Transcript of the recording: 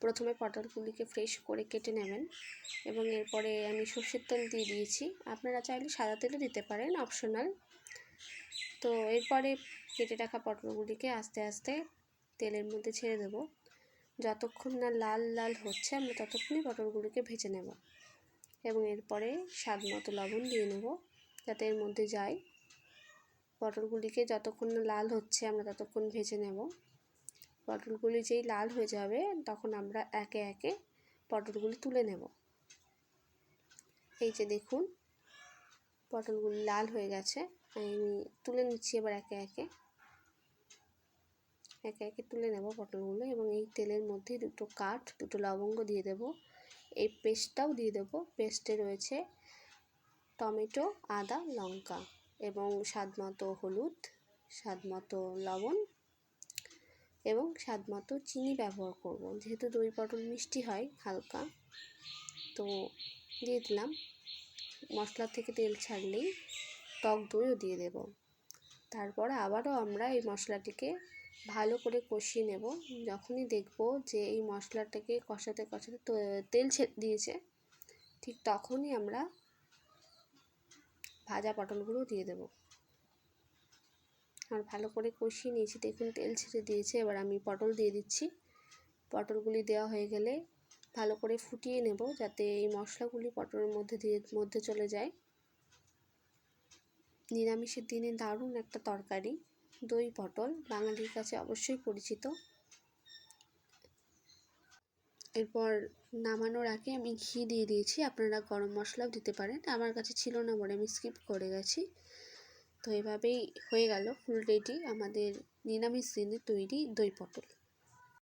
প্রথমে পটলগুলিকে ফ্রেশ করে কেটে নেবেন এবং এরপরে আমি সর্ষের তেল দিয়ে দিয়েছি। আপনারা চাইলে সাদা তেলও দিতে পারেন, অপশনাল। তো এরপরে কেটে রাখা পটলগুলিকে আস্তে আস্তে তেলের মধ্যে ছেড়ে দেব। যতক্ষণ না লাল লাল হচ্ছে আমরা ততক্ষণই পটলগুলিকে ভেজে নেব এবং এরপরে স্বাদ মতো লবণ দিয়ে নেব যাতে এর মধ্যে যায়। পটলগুলিকে যতক্ষণ না লাল হচ্ছে আমরা ততক্ষণ ভেজে নেব। পটলগুলি যেই লাল হয়ে যাবে তখন আমরা একে একে পটলগুলি তুলে নেব। এই যে দেখুন পটলগুলি লাল হয়ে গেছে, আমি তুলে নিচ্ছি। এবার একে একে তুলে নেব পটলগুলো এবং এই তেলের মধ্যে দুটো লবঙ্গ দিয়ে দেব। এই পেস্টটাও দিয়ে দেব। পেস্টে রয়েছে টমেটো, আদা, লঙ্কা এবং স্বাদ মতো হলুদ, স্বাদ মতো লবণ এবং স্বাদ মতো চিনি ব্যবহার করব, যেহেতু দই পটল মিষ্টি হয় হালকা। তো দিয়ে দিলাম। মশলা থেকে তেল ছাড়লেই টক দইও দিয়ে দেব। তারপর আবারও আমরা এই মশলাটিকে ভালো করে কষিয়ে নেব। যখনই দেখব যে এই মশলাটাকে কষাতে কষাতে তেল ছেড়ে দিয়েছে, ঠিক তখনই আমরা ভাজা পটলগুলো দিয়ে দেব। আর ভালো করে কষিয়ে নিয়েছি, দেখুন তেল ছেড়ে দিয়েছে। এবার আমি পটল দিয়ে দিচ্ছি। পটলগুলি দেওয়া হয়ে গেলে ভালো করে ফুটিয়ে নেব যাতে এই মশলাগুলি পটলের মধ্যে চলে যায়। নিরামিষের দিনে দারুণ একটা তরকারি দই পটল, বাঙালির কাছে অবশ্যই পরিচিত। এরপর নামানোর আগে আমি ঘি দিয়ে দিয়েছি, আপনারা গরম মশলাও দিতে পারেন। আমার কাছে ছিল না বলে আমি স্কিপ করে গেছি। তো এভাবেই হয়ে গেল ফুল রেডি আমাদের নিরামিষ দিনে তৈরি দই পটল।